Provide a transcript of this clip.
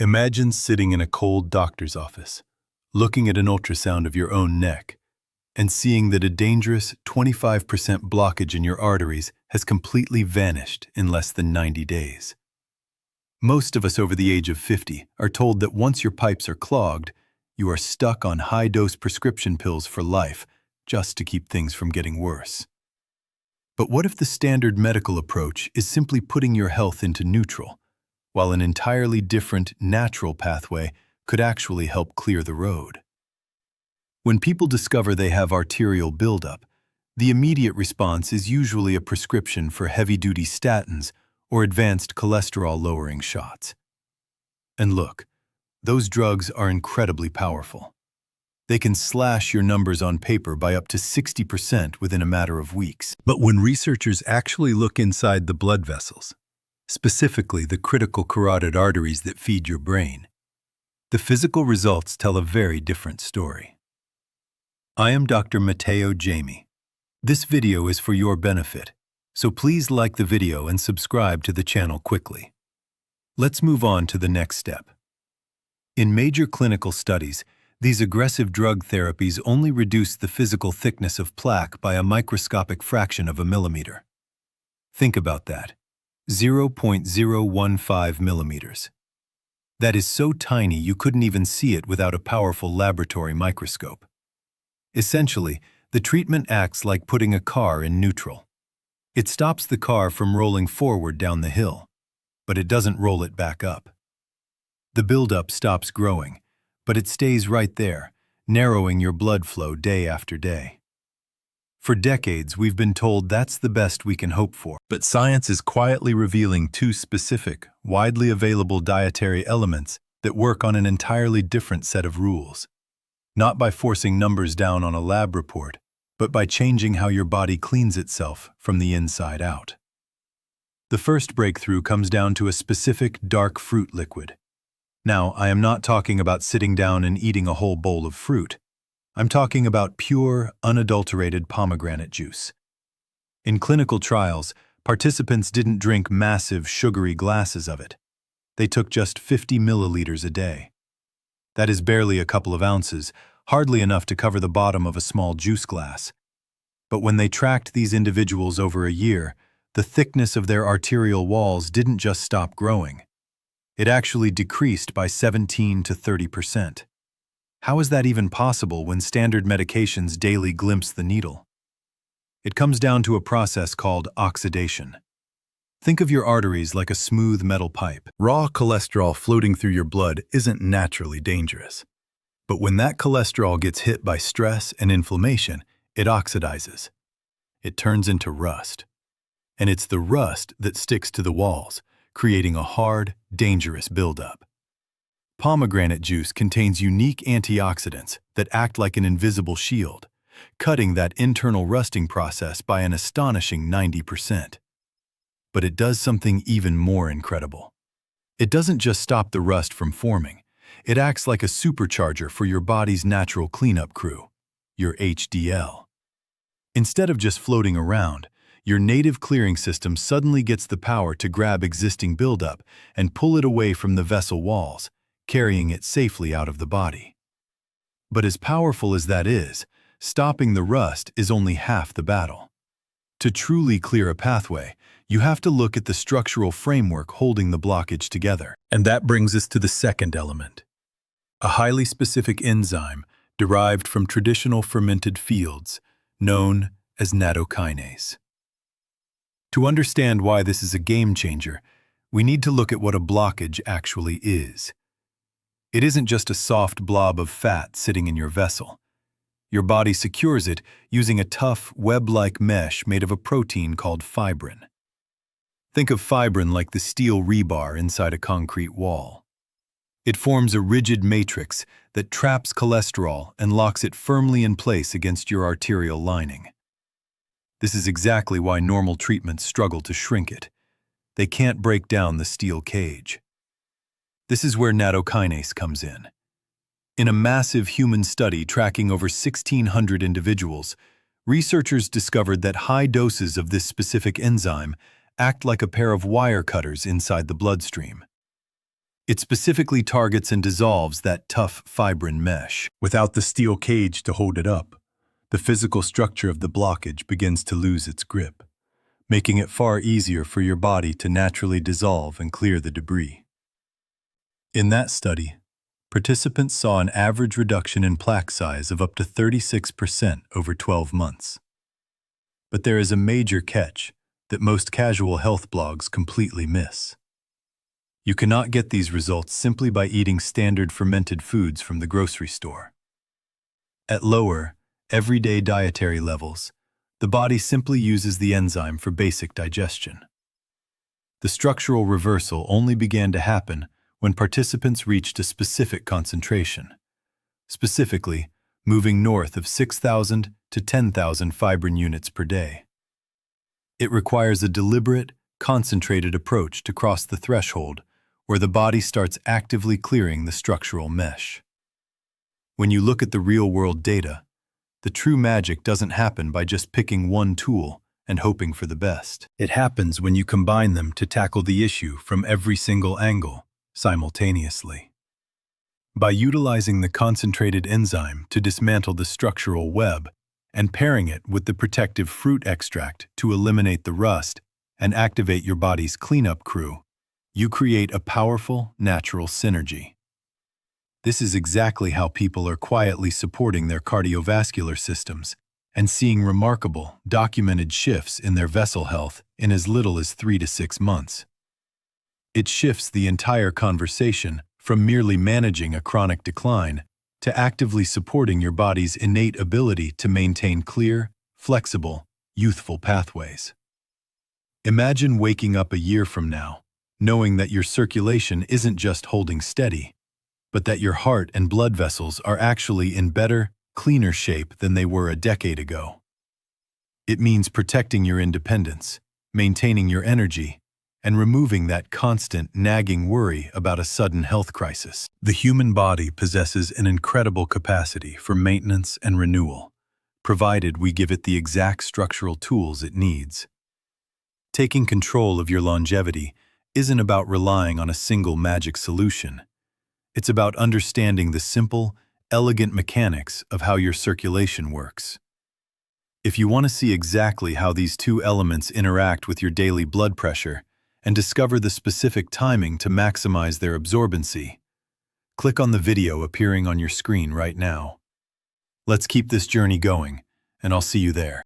Imagine sitting in a cold doctor's office, looking at an ultrasound of your own neck, and seeing that a dangerous 25% blockage in your arteries has completely vanished in less than 90 days. Most of us over the age of 50 are told that once your pipes are clogged, you are stuck on high-dose prescription pills for life just to keep things from getting worse. But what if the standard medical approach is simply putting your health into neutral, while an entirely different natural pathway could actually help clear the road? When people discover they have arterial buildup, the immediate response is usually a prescription for heavy-duty statins or advanced cholesterol-lowering shots. And look, those drugs are incredibly powerful. They can slash your numbers on paper by up to 60% within a matter of weeks. But when researchers actually look inside the blood vessels, specifically the critical carotid arteries that feed your brain, the physical results tell a very different story. I am Dr. Matau Jamee. This video is for your benefit, so please like the video and subscribe to the channel quickly. Let's move on to the next step. In major clinical studies, these aggressive drug therapies only reduce the physical thickness of plaque by a microscopic fraction of a millimeter. Think about that. 0.015 millimeters. That is so tiny you couldn't even see it without a powerful laboratory microscope. Essentially, the treatment acts like putting a car in neutral. It stops the car from rolling forward down the hill, but it doesn't roll it back up. The buildup stops growing, but it stays right there, narrowing your blood flow day after day. For decades, we've been told that's the best we can hope for. But science is quietly revealing two specific, widely available dietary elements that work on an entirely different set of rules. Not by forcing numbers down on a lab report, but by changing how your body cleans itself from the inside out. The first breakthrough comes down to a specific dark fruit liquid. Now, I am not talking about sitting down and eating a whole bowl of fruit. I'm talking about pure, unadulterated pomegranate juice. In clinical trials, participants didn't drink massive, sugary glasses of it. They took just 50 milliliters a day. That is barely a couple of ounces, hardly enough to cover the bottom of a small juice glass. But when they tracked these individuals over a year, the thickness of their arterial walls didn't just stop growing. It actually decreased by 17 to 30%. How is that even possible when standard medications daily glimpse the needle? It comes down to a process called oxidation. Think of your arteries like a smooth metal pipe. Raw cholesterol floating through your blood isn't naturally dangerous. But when that cholesterol gets hit by stress and inflammation, it oxidizes. It turns into rust. And it's the rust that sticks to the walls, creating a hard, dangerous buildup. Pomegranate juice contains unique antioxidants that act like an invisible shield, cutting that internal rusting process by an astonishing 90%. But it does something even more incredible. It doesn't just stop the rust from forming. It acts like a supercharger for your body's natural cleanup crew, your HDL. Instead of just floating around, your native clearing system suddenly gets the power to grab existing buildup and pull it away from the vessel walls, carrying it safely out of the body. But as powerful as that is, stopping the rust is only half the battle. To truly clear a pathway, you have to look at the structural framework holding the blockage together. And that brings us to the second element. A highly specific enzyme derived from traditional fermented fields, known as nattokinase. To understand why this is a game changer, we need to look at what a blockage actually is. It isn't just a soft blob of fat sitting in your vessel. Your body secures it using a tough, web-like mesh made of a protein called fibrin. Think of fibrin like the steel rebar inside a concrete wall. It forms a rigid matrix that traps cholesterol and locks it firmly in place against your arterial lining. This is exactly why normal treatments struggle to shrink it. They can't break down the steel cage. This is where nattokinase comes in. In a massive human study tracking over 1,600 individuals, researchers discovered that high doses of this specific enzyme act like a pair of wire cutters inside the bloodstream. It specifically targets and dissolves that tough fibrin mesh. Without the steel cage to hold it up, the physical structure of the blockage begins to lose its grip, making it far easier for your body to naturally dissolve and clear the debris. In that study, participants saw an average reduction in plaque size of up to 36% over 12 months. But there is a major catch that most casual health blogs completely miss. You cannot get these results simply by eating standard fermented foods from the grocery store. At lower, everyday dietary levels, the body simply uses the enzyme for basic digestion. The structural reversal only began to happen when participants reached a specific concentration, specifically moving north of 6,000 to 10,000 fibrin units per day. It requires a deliberate, concentrated approach to cross the threshold where the body starts actively clearing the structural mesh. When you look at the real-world data, the true magic doesn't happen by just picking one tool and hoping for the best. It happens when you combine them to tackle the issue from every single angle, simultaneously. By utilizing the concentrated enzyme to dismantle the structural web and pairing it with the protective fruit extract to eliminate the rust and activate your body's cleanup crew, you create a powerful, natural synergy. This is exactly how people are quietly supporting their cardiovascular systems and seeing remarkable, documented shifts in their vessel health in as little as 3 to 6 months. It shifts the entire conversation from merely managing a chronic decline to actively supporting your body's innate ability to maintain clear, flexible, youthful pathways. Imagine waking up a year from now, knowing that your circulation isn't just holding steady, but that your heart and blood vessels are actually in better, cleaner shape than they were a decade ago. It means protecting your independence, maintaining your energy, and removing that constant, nagging worry about a sudden health crisis. The human body possesses an incredible capacity for maintenance and renewal, provided we give it the exact structural tools it needs. Taking control of your longevity isn't about relying on a single magic solution. It's about understanding the simple, elegant mechanics of how your circulation works. If you want to see exactly how these two elements interact with your daily blood pressure and discover the specific timing to maximize their absorbency, click on the video appearing on your screen right now. Let's keep this journey going, and I'll see you there.